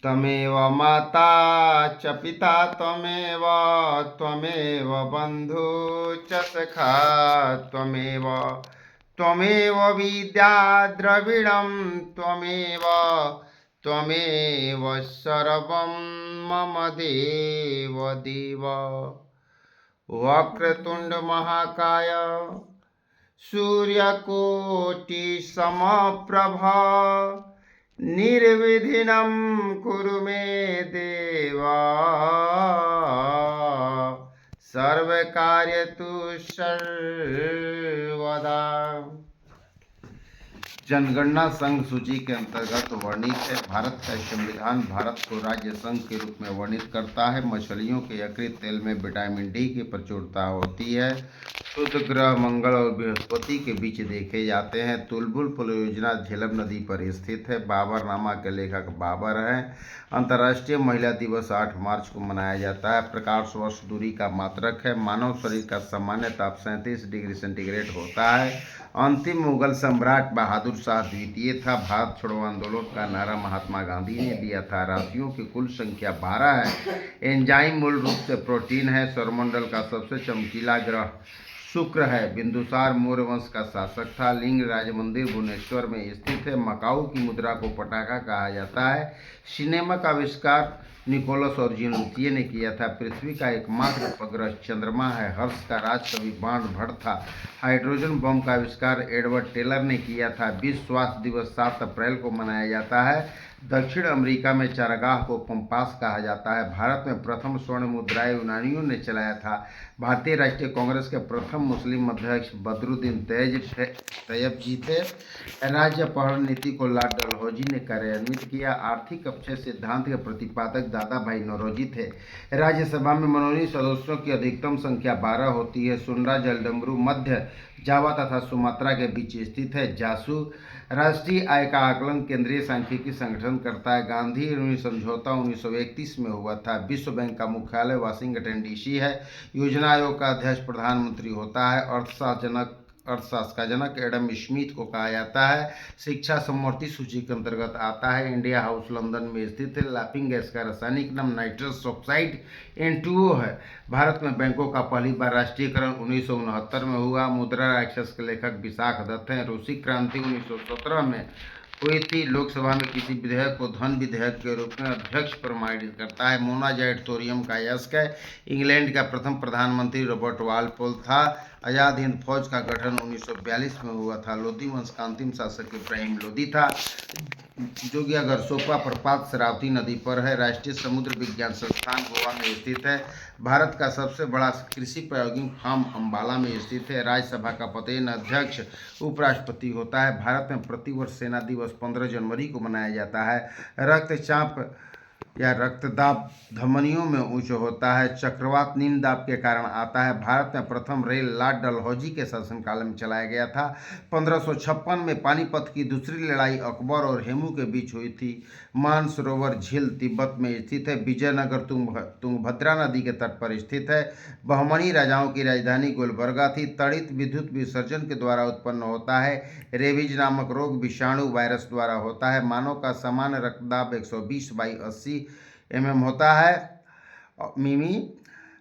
त्वमेव माता च पिता त्वमेव त्वमेव बन्धु च सखा त्वमेव त्वमेव विद्या द्रविणं त्वमेव त्वमेव सर्वं मम देव देव। वक्रतुंड महाकाय सूर्यकोटि समप्रभा निर्विघ्नं कुरु मे देवा सर्वकार्येषु सर्वदा। जनगणना संघ सूची के अंतर्गत वर्णित है। भारत का संविधान भारत को राज्य संघ के रूप में वर्णित करता है। मछलियों के यकृत तेल में विटामिन डी की प्रचुरता होती है। शुद्ध ग्रह मंगल और बृहस्पति के बीच देखे जाते हैं। तुलबुल परियोजना झेलम नदी पर स्थित है। बाबरनामा के लेखक बाबर हैं। अंतर्राष्ट्रीय महिला दिवस 8 मार्च को मनाया जाता है। प्रकाश वर्ष दूरी का मात्रक है। मानव शरीर का सामान्य ताप 37 डिग्री सेंटीग्रेड होता है। अंतिम मुगल सम्राट बहादुर शाह द्वितीय था। भारत छोड़ो आंदोलन का नारा महात्मा गांधी ने दिया था। राशियों की कुल संख्या 12 है। एंजाइम मूल रूप से प्रोटीन है। सौरमंडल का सबसे चमकीला ग्रह शुक्र है। बिंदुसार मौर्य वंश का शासक था। लिंग राज मंदिर भुवनेश्वर में स्थित है। मकाऊ की मुद्रा को पटाखा कहा जाता है। सिनेमा का आविष्कार निकोलस और जिनोसिए ने किया था। पृथ्वी का एकमात्र उपग्रह चंद्रमा है। हर्ष का राज कवि बाणभट्ट था। हाइड्रोजन बम का आविष्कार एडवर्ड टेलर ने किया था। विश्व स्वास्थ्य दिवस 7 अप्रैल को मनाया जाता है। दक्षिण अमेरिका में चारागाह को पंपास कहा जाता है। भारत में प्रथम स्वर्ण मुद्राएं यूनानियों ने चलाया था। भारतीय राष्ट्रीय कांग्रेस के प्रथम मुस्लिम अध्यक्ष बदरुद्दीन तैयब जी थे। राज्य अपहरण नीति को लॉर्ड डलहौजी ने कार्यान्वित किया। आर्थिक अपक्षय सिद्धांत के प्रतिपादक दादा भाई नौरोजी थे। राज्यसभा में मनोनीत सदस्यों की अधिकतम संख्या 12 होती है। सुंडा जलडमरू मध्य जावा तथा सुमात्रा के बीच स्थित है। जासू राष्ट्रीय आय का आकलन केंद्रीय सांख्यिकी संगठन करता है। गांधी ऋण समझौता 1931 में हुआ था। विश्व बैंक का मुख्यालय वाशिंगटन डीसी है। योजना आयोग का अध्यक्ष प्रधानमंत्री होता है। अर्थशास्त्र का जनक एडम स्मिथ को कहा जाता है। शिक्षा समवर्ती सूची के अंतर्गत आता है। इंडिया हाउस लंदन में स्थित है। लाफिंग गैस का रासायनिक नाम नाइट्रस ऑक्साइड N2O है। भारत में बैंकों का पहली बार राष्ट्रीयकरण 1969 में हुआ। मुद्रा राक्षस के लेखक विशाख दत्त हैं। रूसी क्रांति 1917 में हुई थी। लोकसभा में किसी विधेयक को धन विधेयक के रूप में अध्यक्ष प्रमाणित करता है। मोनाजाइट थोरियम का अयस्क है। इंग्लैंड का प्रथम प्रधानमंत्री रॉबर्ट वालपोल था। आज़ाद हिंद फौज का गठन 1942 में हुआ था। लोधी वंश का अंतिम शासक इब्राहिम लोधी था। जोगिया गरसोपा प्रपात शरावती नदी पर है। राष्ट्रीय समुद्र विज्ञान संस्थान गोवा में स्थित है। भारत का सबसे बड़ा कृषि प्रायोगिक फार्म अम्बाला में स्थित है। राज्यसभा का प्रतिदिन अध्यक्ष उपराष्ट्रपति होता है। भारत में प्रतिवर्ष सेना दिवस 15 जनवरी को मनाया जाता है। रक्तचाप या रक्तदाब धमनियों में उच्च होता है। चक्रवात निम्न दाब के कारण आता है। भारत में प्रथम रेल लॉर्ड डलहौजी के शासनकाल में चलाया गया था। 1556 में पानीपत की दूसरी लड़ाई अकबर और हेमू के बीच हुई थी। मानसरोवर झील तिब्बत में स्थित है। विजयनगर तुंगभद्रा नदी के तट पर स्थित है। बहमनी राजाओं की राजधानी गुलबर्गा थी। तड़ित विद्युत विसर्जन के द्वारा उत्पन्न होता है। रेबीज नामक रोग विषाणु वायरस द्वारा होता है। मानव का सामान्य रक्तदाब 120/80 mm होता है। मिमी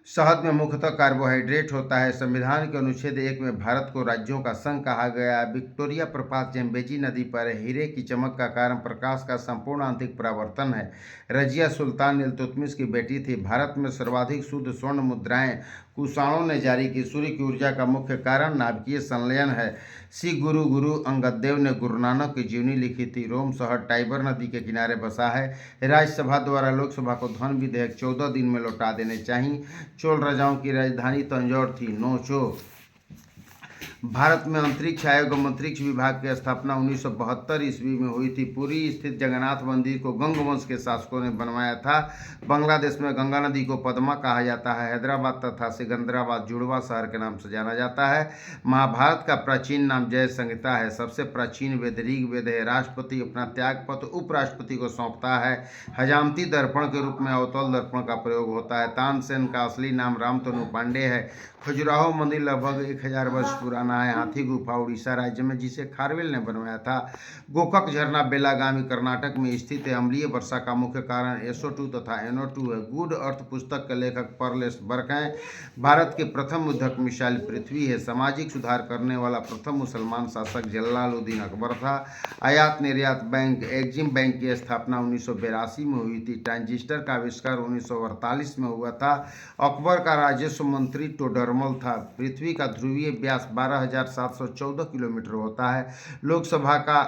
शहद में मुख्यतः कार्बोहाइड्रेट होता है। संविधान के अनुच्छेद 1 में भारत को राज्यों का संघ कहा गया है। विक्टोरिया प्रपात जम्बेजी नदी पर हीरे की चमक का कारण प्रकाश का संपूर्ण आंतरिक परावर्तन है। रजिया सुल्तान इल्तुतमिश की बेटी थी। भारत में सर्वाधिक शुद्ध स्वर्ण मुद्राएं कुषाणों ने जारी की। सूर्य की ऊर्जा का मुख्य कारण नाभिकीय संलयन है। सिख गुरु अंगद देव ने गुरु नानक की जीवनी लिखी थी। रोम शहर टाइबर नदी के किनारे बसा है। राज्यसभा द्वारा लोकसभा को धन विधेयक 14 दिन में लौटा देने चाहिए। चोल राजाओं की राजधानी तंजौर थी। नौचो भारत में अंतरिक्ष आयोग और अंतरिक्ष विभाग की स्थापना 1972 ईस्वी में हुई थी। पुरी स्थित जगन्नाथ मंदिर को गंग वंश के शासकों ने बनवाया था। बांग्लादेश में गंगा नदी को पद्मा कहा जाता है। हैदराबाद तथा सिकंदराबाद जुड़वा शहर के नाम से जाना जाता है। महाभारत का प्राचीन नाम जय संहिता है। सबसे प्राचीन वेद ऋग्वेद है। राष्ट्रपति अपना त्यागपत्र उपराष्ट्रपति को सौंपता है। हजामती दर्पण के रूप में अवतल दर्पण का प्रयोग होता है। तानसेन का असली नाम रामतनु पांडे है। खजुराहो मंदिर लगभग 1000 वर्ष पुराना बना है। हाथी गुफा उड़ीसा राज्य में, जिसे खारवेल ने बनवाया था। गोकक झरना बेलागावी कर्नाटक में स्थित है। अम्लीय वर्षा का मुख्य कारण SO2 तथा NO2 है। गुड अर्थ पुस्तक के लेखक पर्लेस बर्क हैं। भारत के प्रथम युद्धक मिसाइल पृथ्वी है। सामाजिक सुधार करने वाला प्रथम मुसलमान शासक जलालुद्दीन अकबर था। आयात निर्यात बैंक एग्जिम बैंक की स्थापना 1982 में हुई थी। ट्रांजिस्टर का आविष्कार 1948 में हुआ था। अकबर का राजस्व मंत्री टोडरमल था। पृथ्वी का ध्रुवीय व्यास 12,714 किलोमीटर होता है। लोकसभा का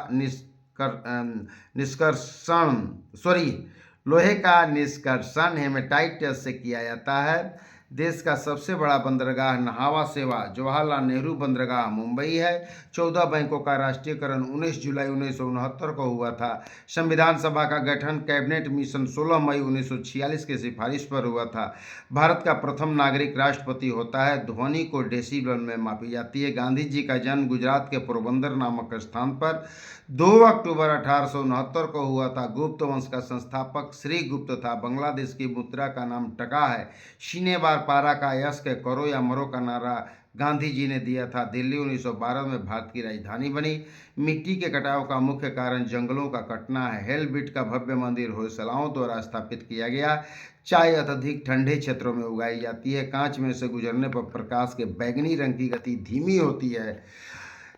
लोहे का निष्कर्षण हेमेटाइट टेस्ट से किया जाता है। देश का सबसे बड़ा बंदरगाह नहावा सेवा जवाहरलाल नेहरू बंदरगाह मुंबई है। 14 बैंकों का राष्ट्रीयकरण 19 जुलाई 1969 को हुआ था। संविधान सभा का गठन कैबिनेट मिशन 16 मई 1946 की सिफारिश पर हुआ था। भारत का प्रथम नागरिक राष्ट्रपति होता है। ध्वनि को डेसिबल में मापी जाती है। गांधी जी का जन्म गुजरात के पोरबंदर नामक स्थान पर 2 अक्टूबर 1869 को हुआ था। गुप्त वंश का संस्थापक श्री गुप्त था। बांग्लादेश की मुद्रा का नाम टका है। शीने बार पारा का यश के करो या मरो का नारा गांधी जी ने दिया था। दिल्ली 1912 में भारत की राजधानी बनी। मिट्टी के कटाव का मुख्य कारण जंगलों का कटना है। हेलबिट का भव्य मंदिर होयसलाओं द्वारा स्थापित किया गया। चाय अत्यधिक ठंडे क्षेत्रों में उगाई जाती है। कांच में से गुजरने पर प्रकाश के बैंगनी रंग की गति धीमी होती है।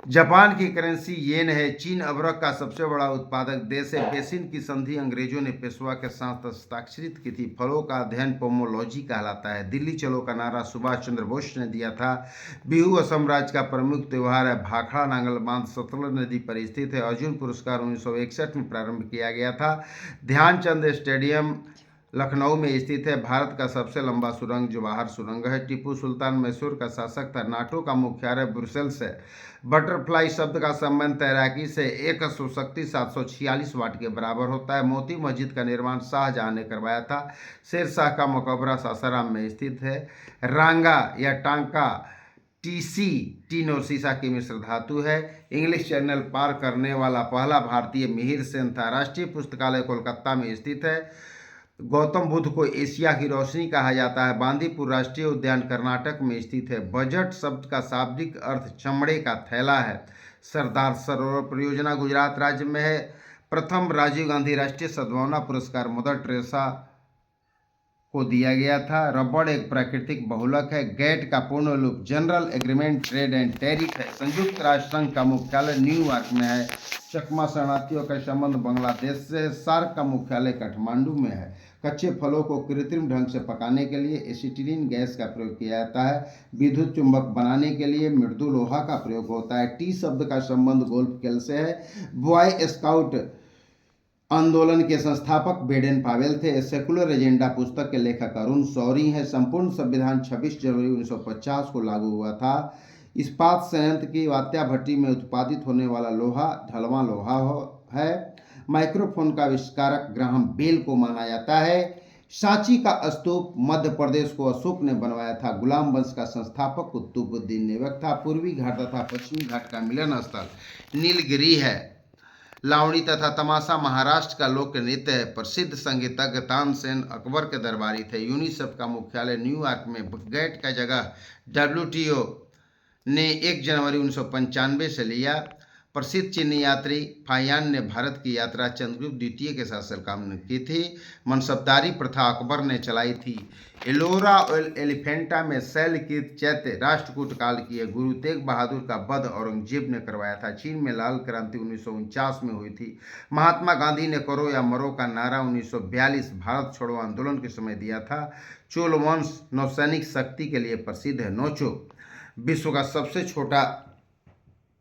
जापान की करेंसी येन है। चीन अबरक का सबसे बड़ा उत्पादक देश है। बेसिन की संधि अंग्रेजों ने पेशवा के साथ हस्ताक्षरित की थी। फलों का अध्ययन पोमोलॉजी कहलाता है। दिल्ली चलो का नारा सुभाष चंद्र बोस ने दिया था। बिहू असम राज्य का प्रमुख त्यौहार है। भाखड़ा नांगल बांध सतलज नदी पर स्थित है। अर्जुन पुरस्कार 1961 में प्रारंभ किया गया था। ध्यानचंद स्टेडियम लखनऊ में स्थित है। भारत का सबसे लंबा सुरंग जवाहर सुरंग है। टीपू सुल्तान मैसूर का शासक था। नाटो का मुख्यालय ब्रुसेल्स है। बटरफ्लाई शब्द का संबंध तैराकी से। एक शक्ति 746 वाट के बराबर होता है। मोती मस्जिद का निर्माण शाहजहां ने करवाया था। शेरशाह का मकबरा सासाराम में स्थित है। रांगा या टांका TC टीन और सीसा की मिश्र धातु है। इंग्लिश चैनल पार करने वाला पहला भारतीय मिहिर सेन था। राष्ट्रीय पुस्तकालय कोलकाता में स्थित है। गौतम बुद्ध को एशिया की रोशनी कहा जाता है। बांदीपुर राष्ट्रीय उद्यान कर्नाटक में स्थित है। बजट शब्द का शाब्दिक अर्थ चमड़े का थैला है। सरदार सरोवर परियोजना गुजरात राज्य में है। प्रथम राजीव गांधी राष्ट्रीय सद्भावना पुरस्कार मदर टेरेसा को दिया गया था। रबड़ एक प्राकृतिक बहुलक है। गैट का पूर्ण रूप general agreement trade and tariff है। संयुक्त राष्ट्र संघ का मुख्यालय न्यूयॉर्क में है। चकमा शरणार्थियों का संबंध बांग्लादेश से है। सार्क का मुख्यालय काठमांडू में है। कच्चे फलों को कृत्रिम ढंग से पकाने के लिए एसिटिलीन गैस का प्रयोग किया जाता है। विद्युत चुंबक बनाने के लिए मृदु लोहा का प्रयोग होता है। टी शब्द का संबंध गोल्फ खेल से है। बॉय स्काउट आंदोलन के संस्थापक बेडेन पावेल थे। सेकुलर एजेंडा पुस्तक के लेखक अरुण शौरी हैं। संपूर्ण संविधान 26 जनवरी 1950 को लागू हुआ था। इस्पात संयंत्र की वात्या भट्टी में उत्पादित होने वाला लोहा ढलवां लोहा है। माइक्रोफोन का आविष्कारक ग्राहम बेल को माना जाता है। सांची का स्तूप मध्य प्रदेश को अशोक ने बनवाया था। गुलाम वंश का संस्थापक कुतुबुद्दीन ऐबक था। पूर्वी घाट तथा पश्चिमी घाट का मिलन स्थल नीलगिरी है। लावणी तथा तमाशा महाराष्ट्र का लोक नृत्य है। प्रसिद्ध संगीतज्ञ तानसेन अकबर के दरबारी थे। यूनिसेफ का मुख्यालय न्यूयॉर्क में। गैट का जगह WTO ने 1 जनवरी 1995 से लिया। प्रसिद्ध चीनी यात्री फायान ने भारत की यात्रा चंद्रगुप्त द्वितीय के साथ सलामी की थी। मनसबदारी प्रथा अकबर ने चलाई थी। एलोरा एलिफेंटा में शैलकृत चैत्य राष्ट्रकूट काल की है। गुरु तेग बहादुर का वध औरंगजेब ने करवाया था। चीन में लाल क्रांति 1949 में हुई थी। महात्मा गांधी ने करो या मरो का नारा 1942 भारत छोड़ो आंदोलन के समय दिया था। चोल वंश नौसैनिक शक्ति के लिए प्रसिद्ध है। नोचो विश्व का सबसे छोटा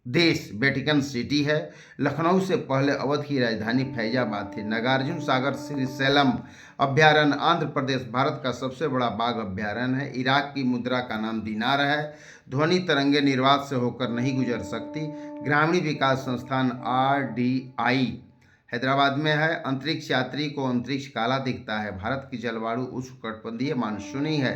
देश वेटिकन सिटी है। लखनऊ से पहले अवध की राजधानी फैजाबाद थी। नागार्जुन सागर श्रीशैलम अभ्यारण्य आंध्र प्रदेश भारत का सबसे बड़ा बाघ अभ्यारण्य है। इराक की मुद्रा का नाम दिनार है। ध्वनि तरंगे निर्वात से होकर नहीं गुजर सकती। ग्रामीण विकास संस्थान RDI हैदराबाद में है। अंतरिक्ष यात्री को अंतरिक्ष काला दिखता है। भारत की जलवायु उष्णकटिबंधीय मानसूनी है।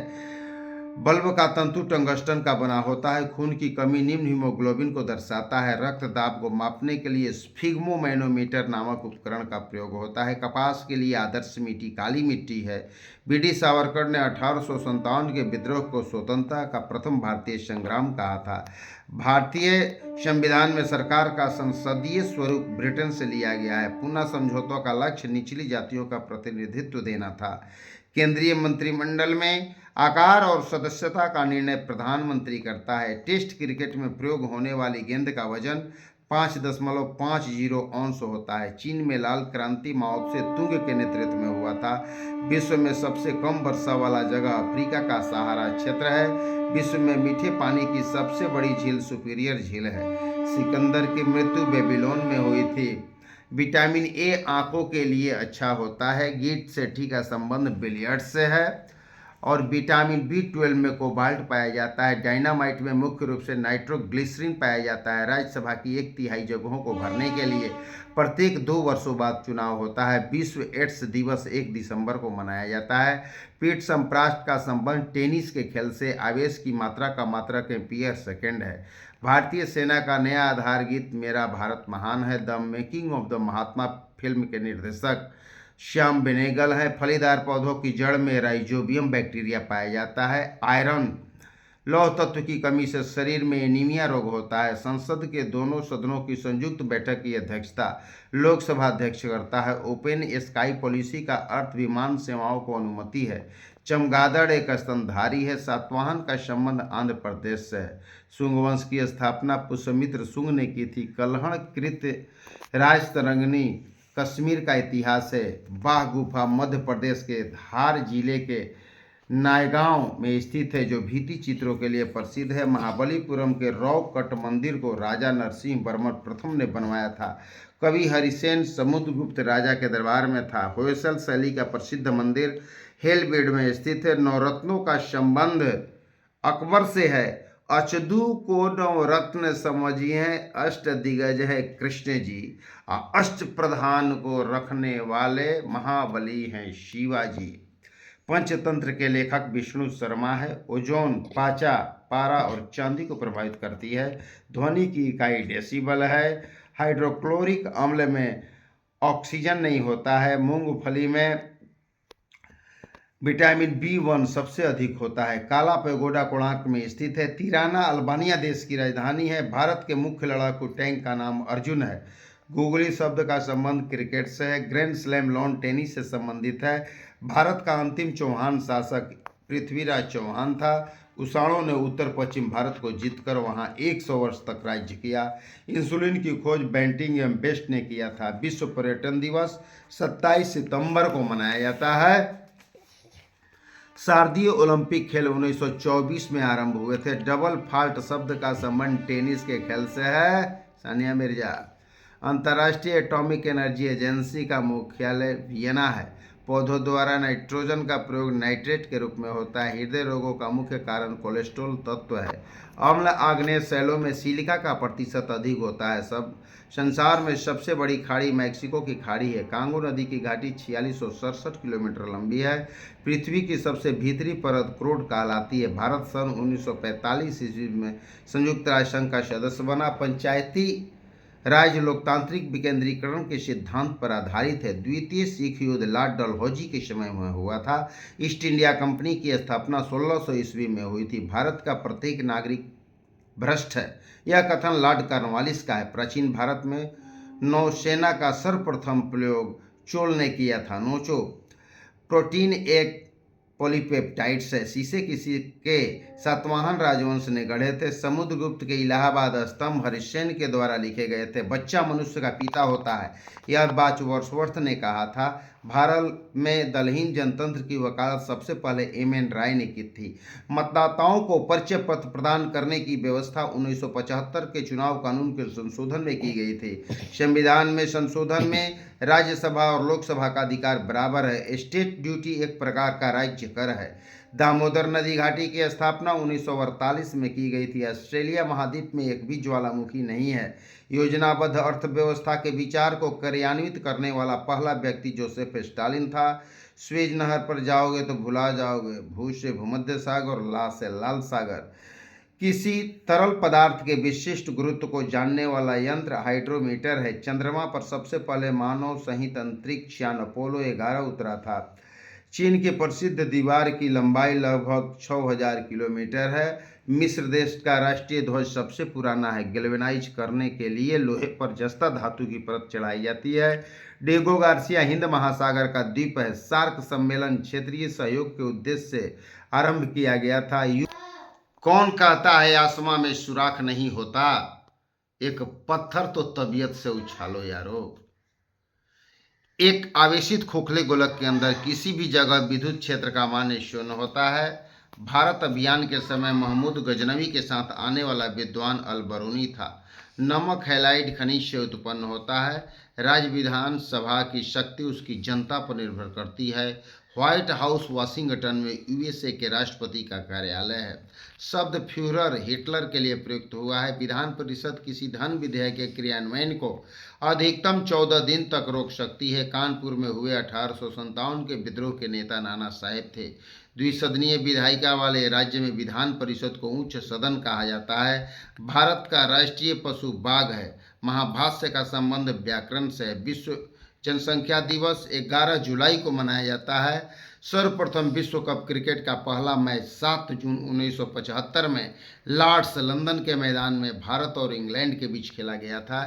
बल्ब का तंतु टंगस्टन का बना होता है। खून की कमी निम्न हीमोग्लोबिन को दर्शाता है। रक्त दाब को मापने के लिए स्फिग्मोमैनोमीटर नामक उपकरण का प्रयोग होता है। कपास के लिए आदर्श मिट्टी काली मिट्टी है। बी.डी. सावरकर ने 1857 के विद्रोह को स्वतंत्रता का प्रथम भारतीय संग्राम कहा था। भारतीय संविधान में सरकार का संसदीय स्वरूप ब्रिटेन से लिया गया है। पूना समझौतों का लक्ष्य निचली जातियों का प्रतिनिधित्व देना था। केंद्रीय मंत्रिमंडल में आकार और सदस्यता का निर्णय प्रधानमंत्री करता है। टेस्ट क्रिकेट में प्रयोग होने वाली गेंद का वजन 5.50 औंस होता है। चीन में लाल क्रांति माओ से तुंग के नेतृत्व में हुआ था। विश्व में सबसे कम वर्षा वाला जगह अफ्रीका का सहारा क्षेत्र है। विश्व में मीठे पानी की सबसे बड़ी झील सुपीरियर झील है। सिकंदर की मृत्यु बेबीलोन में हुई थी। विटामिन ए आंखों के लिए अच्छा होता है। गिट सेठी का संबंध बिलियर्ड्स से है। और विटामिन B12 में कोबाल्ट पाया जाता है। डायनामाइट में मुख्य रूप से नाइट्रोग्लिसरीन पाया जाता है। राज्यसभा की 1/3 जगहों को भरने के लिए प्रत्येक 2 वर्षों बाद चुनाव होता है। विश्व एड्स दिवस 1 दिसंबर को मनाया जाता है। पीठ संप्राष्ट का संबंध टेनिस के खेल से आवेश की मात्रा का मात्रक एम्पीयर सेकेंड है। भारतीय सेना का नया आधार गीत मेरा भारत महान है। The making of the Mahatma film के निर्देशक श्याम बेनेगल है। फलीदार पौधों की जड़ में राइजोबियम बैक्टीरिया पाया जाता है। आयरन लौह तत्व की कमी से शरीर में एनीमिया रोग होता है। संसद के दोनों सदनों की संयुक्त बैठक की अध्यक्षता लोकसभा अध्यक्ष करता है। ओपन स्काई पॉलिसी का अर्थ विमान सेवाओं को अनुमति है। चमगादड़ एक स्तनधारी है। सातवाहन का संबंध आंध्र प्रदेश से है। शुंग वंश की स्थापना पुष्यमित्र शुंग ने की थी। कल्हण कृत राजतरंगिणी कश्मीर का इतिहास है। बाघ गुफा मध्य प्रदेश के धार जिले के नायगांव में स्थित है, जो भित्ति चित्रों के लिए प्रसिद्ध है। महाबलीपुरम के रॉक कट मंदिर को राजा नरसिंह वर्मन प्रथम ने बनवाया था। कवि हरिसेन समुद्रगुप्त राजा के दरबार में था। होयसल शैली का प्रसिद्ध मंदिर हेलबेड में स्थित है। नवरत्नों का संबंध अकबर से है। अचदू को नवरत्न समझिए, अष्ट दिग्गज है कृष्ण जी। अष्ट प्रधान को रखने वाले महाबली हैं शिवाजी। पंचतंत्र के लेखक विष्णु शर्मा है। ओजोन पाचा पारा और चांदी को प्रभावित करती है। ध्वनि की इकाई डेसिबल है। हाइड्रोक्लोरिक अम्ल में ऑक्सीजन नहीं होता है। मूंगफली में विटामिन B1 सबसे अधिक होता है। काला पैगोडा कोणार्क में स्थित है। तिराना अल्बानिया देश की राजधानी है। भारत के मुख्य लड़ाकू टैंक का नाम अर्जुन है। गूगली शब्द का संबंध क्रिकेट से है। ग्रैंड स्लैम लॉन टेनिस से संबंधित है। भारत का अंतिम चौहान शासक पृथ्वीराज चौहान था। कुषाणों ने उत्तर पश्चिम भारत को जीतकर वहां 100 वर्ष तक राज्य किया। इंसुलिन की खोज बेंटिंग एम बेस्ट ने किया था। विश्व पर्यटन दिवस 27 सितंबर को मनाया जाता है। शारदीय ओलंपिक खेल 1924 में आरंभ हुए थे। डबल फॉल्ट शब्द का संबंध टेनिस के खेल से है। सानिया मिर्जा। अंतर्राष्ट्रीय एटॉमिक एनर्जी एजेंसी का मुख्यालय वियना है। पौधों द्वारा नाइट्रोजन का प्रयोग नाइट्रेट के रूप में होता है। हृदय रोगों का मुख्य कारण कोलेस्ट्रॉल तत्व है। अम्ल आग्नेय शैलों में सिलिका का प्रतिशत अधिक होता है। सब संसार में सबसे बड़ी खाड़ी मैक्सिको की खाड़ी है। कांगो नदी की घाटी 4667 किलोमीटर लंबी है। पृथ्वी की सबसे भीतरी परत क्रोड कहलाती है। भारत सन 1945 ईस्वी में संयुक्त राष्ट्र संघ का सदस्य बना। पंचायती राज्य लोकतांत्रिक विकेंद्रीकरण के सिद्धांत पर आधारित है। द्वितीय सिख युद्ध लॉर्ड डलहौजी के समय में हुआ था। ईस्ट इंडिया कंपनी की स्थापना 1600 ईस्वी में हुई थी। भारत का प्रत्येक नागरिक भ्रष्ट है, यह कथन लॉर्ड कॉर्नवालिस का है। प्राचीन भारत में नौसेना का सर्वप्रथम प्रयोग चोल ने किया था। नोचो प्रोटीन एक पॉलीपेप्टाइड्स है। शीशे किसी के सातवाहन राजवंश ने गढ़े थे। समुद्रगुप्त के इलाहाबाद स्तंभ हरिश्चंद्र के द्वारा लिखे गए थे। बच्चा मनुष्य का पिता होता है, यह बात वर्ड्सवर्थ ने कहा था। भारत में दलहीन जनतंत्र की वकालत सबसे पहले M.N. राय ने की थी। मतदाताओं को परिचय पत्र प्रदान करने की व्यवस्था 1975 के चुनाव कानून के संशोधन में की गई थी। संविधान में संशोधन में राज्यसभा और लोकसभा का अधिकार बराबर है। स्टेट ड्यूटी एक प्रकार का राज्य कर है। दामोदर नदी घाटी की स्थापना 1948 में की गई थी। ऑस्ट्रेलिया महाद्वीप में एक भी ज्वालामुखी नहीं है। योजनाबद्ध अर्थव्यवस्था के विचार को कार्यान्वित करने वाला पहला व्यक्ति जोसेफ स्टालिन था। स्वेज नहर पर जाओगे तो भुला जाओगे, भू से भूमध्य सागर और ला से लाल सागर। किसी तरल पदार्थ के विशिष्ट गुरुत्व को जानने वाला यंत्र हाइड्रोमीटर है। चंद्रमा पर सबसे पहले मानव सहित अंतरिक्ष यान अपोलो 11 उतरा था। चीन की प्रसिद्ध दीवार की लंबाई लगभग 6000 किलोमीटर है। मिस्र देश का राष्ट्रीय ध्वज सबसे पुराना है। गैल्वेनाइज करने के लिए लोहे पर जस्ता धातु की परत चढ़ाई जाती है। डिएगो गार्सिया हिंद महासागर का द्वीप है। सार्क सम्मेलन क्षेत्रीय सहयोग के उद्देश्य से आरंभ किया गया था। कौन कहता है आसमां में सुराख नहीं होता? एक पत्थर तो तबीयत से उछालो यारो। एक आवेशित खोखले गोलक के अंदर किसी भी जगह विद्युत क्षेत्र का मान शून्य होता है। भारत अभियान के समय महमूद गजनवी के साथ आने वाला विद्वान अल बरूनी था। नमक हैलाइड खनिज से उत्पन्न होता है। राज्य विधानसभा की शक्ति उसकी जनता पर निर्भर करती है। व्हाइट हाउस वाशिंगटन में यूएसए के राष्ट्रपति का कार्यालय है। शब्द फ्यूहरर हिटलर के लिए प्रयुक्त हुआ है। विधान परिषद किसी धन विधेयक के क्रियान्वयन को अधिकतम 14 दिन तक रोक सकती है। कानपुर में हुए 1857 के विद्रोह के नेता नाना साहेब थे। द्विसदनीय विधायिका वाले राज्य में विधान परिषद को उच्च सदन कहा जाता है। भारत का राष्ट्रीय पशु बाघ है। महाभाष्य का संबंध व्याकरण से है। विश्व जनसंख्या दिवस 11 जुलाई को मनाया जाता है। सर्वप्रथम विश्व कप क्रिकेट का पहला मैच 7 जून 1975 में लॉर्ड्स लंदन के मैदान में भारत और इंग्लैंड के बीच खेला गया था।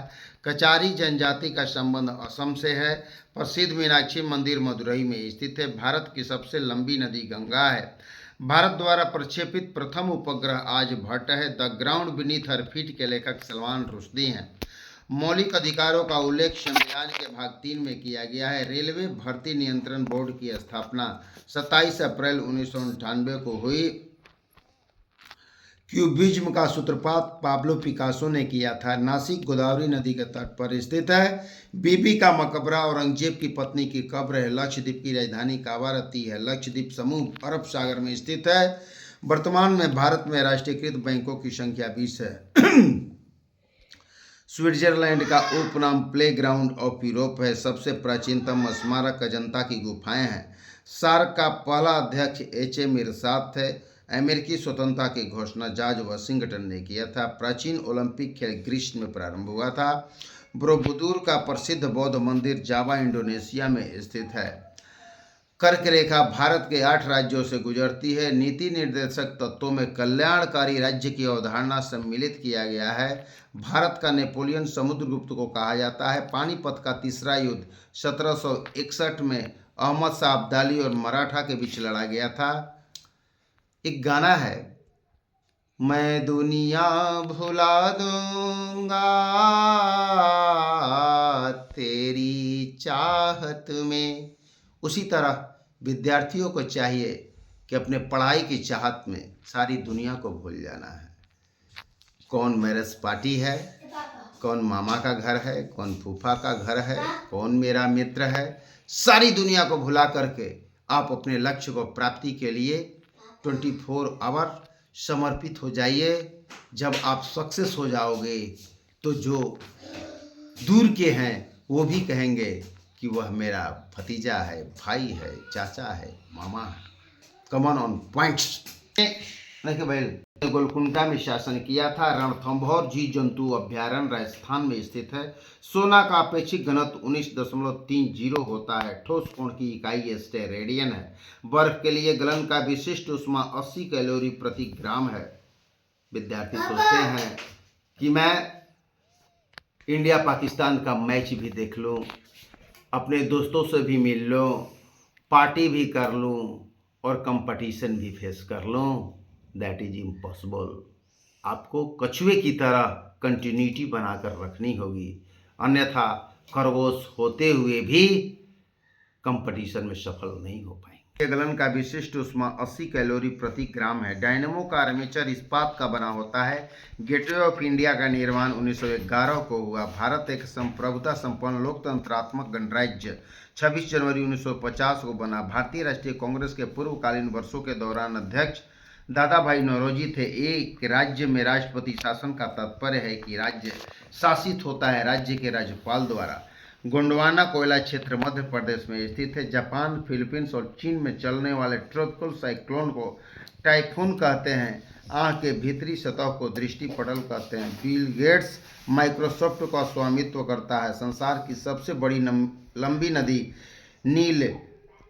कचारी जनजाति का संबंध असम से है। प्रसिद्ध मीनाक्षी मंदिर मदुरई में स्थित है। भारत की सबसे लंबी नदी गंगा है। भारत द्वारा प्रक्षेपित प्रथम उपग्रह आर्यभट्ट है। The ground beneath her feet के लेखक सलमान रुश्दी हैं। मौलिक अधिकारों का उल्लेख संविधान के भाग 3 में किया गया है। रेलवे भर्ती नियंत्रण बोर्ड की स्थापना 27 अप्रैल 1998 को हुई। क्यूबिज्म का सूत्रपात पाब्लो पिकासो ने किया था। नासिक गोदावरी नदी के तट पर स्थित है। बीबी का मकबरा औरंगजेब की पत्नी की कब्र है। लक्षद्वीप की राजधानी कावारती है। लक्षद्वीप समूह अरब सागर में स्थित है। वर्तमान में भारत में राष्ट्रीयकृत बैंकों की संख्या 20 है। स्विट्जरलैंड का उपनाम प्ले ग्राउंड ऑफ यूरोप है। सबसे प्राचीनतम स्मारक अजंता की गुफाएं हैं। सार्क का पहला अध्यक्ष एच.एम. इरशाद थे। अमेरिकी स्वतंत्रता की घोषणा जॉर्ज वाशिंगटन ने किया था। प्राचीन ओलंपिक खेल ग्रीस में प्रारंभ हुआ था। बोरोबुदुर का प्रसिद्ध बौद्ध मंदिर जावा इंडोनेशिया में स्थित है। कर्क रेखा भारत के 8 राज्यों से गुजरती है। नीति निर्देशक तत्वों में कल्याणकारी राज्य की अवधारणा सम्मिलित किया गया है। भारत का नेपोलियन समुद्रगुप्त को कहा जाता है। पानीपत का तीसरा युद्ध 1761 में अहमद शाह अब्दाली और मराठा के बीच लड़ा गया था। एक गाना है, मैं दुनिया भुला दूंगा तेरी चाहत में। उसी तरह विद्यार्थियों को चाहिए कि अपने पढ़ाई की चाहत में सारी दुनिया को भूल जाना है। कौन मैरिज पार्टी है, कौन मामा का घर है, कौन फूफा का घर है, कौन मेरा मित्र है, सारी दुनिया को भुला करके आप अपने लक्ष्य को प्राप्ति के लिए 24 आवर समर्पित हो जाइए। जब आप सक्सेस हो जाओगे तो जो दूर के हैं वो भी कहेंगे कि वह मेरा भतीजा है, भाई है, चाचा है, मामा है। कमन ऑन पॉइंट्स। गोलकुंडा में शासन किया था। रणथंभौर जीव जंतु अभ्यारण्य राजस्थान में स्थित है। सोना का अपेक्षित घनत्व 19.30 होता है। ठोस कोण की इकाई स्टेरेडियन है। बर्फ के लिए गलन का विशिष्ट ऊष्मा 80 कैलोरी प्रति ग्राम है। विद्यार्थी सोचते हैं कि मैं इंडिया पाकिस्तान का मैच भी देख लूं, अपने दोस्तों से भी मिल लूं, पार्टी भी कर लूं और कंपटीशन भी फेस कर लूं। That is impossible. आपको कछुए की तरह कंटिन्यूटी बनाकर रखनी होगी, अन्यथा खरगोश होते हुए भी कंपटीशन में सफल नहीं हो पाएंगे। गलन का विशिष्ट ऊष्मा 80 कैलोरी प्रति ग्राम है। डायनेमो का आर्मेचर इस्पात का बना होता है। गेटवे ऑफ इंडिया का निर्माण 1911 को हुआ। भारत एक संप्रभुता संपन्न लोकतंत्रात्मक गणराज्य 26 जनवरी 1950 को बना। भारतीय राष्ट्रीय कांग्रेस के पूर्वकालीन वर्षों के दौरान अध्यक्ष दादा भाई नौरोजी थे। एक राज्य में राष्ट्रपति शासन का तात्पर्य है कि राज्य शासित होता है राज्य के राज्यपाल द्वारा। गोंडवाना कोयला क्षेत्र मध्य प्रदेश में स्थित है। जापान, फिलीपींस और चीन में चलने वाले ट्रॉपिकल साइक्लोन को टाइफून कहते हैं। आंख के भीतरी सतह को दृष्टि पटल कहते हैं। बिल गेट्स माइक्रोसॉफ्ट का स्वामित्व करता है। संसार की सबसे बड़ी लंबी नदी नील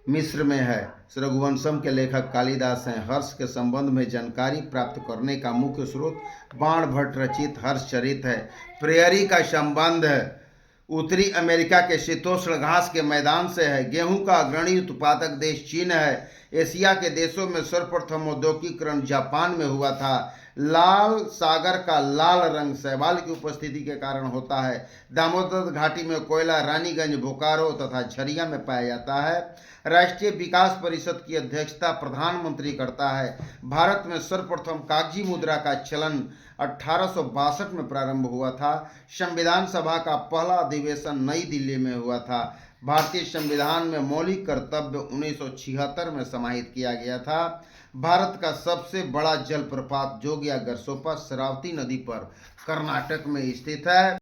मिस्र में है। रघुवंशम के लेखक कालिदास हैं। हर्ष के संबंध में जानकारी प्राप्त करने का मुख्य स्रोत बाण भट्ट रचित हर्षचरित है। प्रेयरी का संबंध उत्तरी अमेरिका के शीतोष्ण घास के मैदान से है। गेहूं का अग्रणी उत्पादक देश चीन है। एशिया के देशों में सर्वप्रथम औद्योगिकरण जापान में हुआ था। लाल सागर का लाल रंग शैवाल की उपस्थिति के कारण होता है। दामोदर घाटी में कोयला रानीगंज, बोकारो तथा झरिया में पाया जाता है। राष्ट्रीय विकास परिषद की अध्यक्षता प्रधानमंत्री करता है। भारत में सर्वप्रथम कागजी मुद्रा का चलन 1862 में प्रारंभ हुआ था। संविधान सभा का पहला अधिवेशन नई दिल्ली में हुआ था। भारतीय संविधान में मौलिक कर्तव्य 1976 में समाहित किया गया था। भारत का सबसे बड़ा जलप्रपात जोगिया गरसोपा शरावती नदी पर कर्नाटक में स्थित है।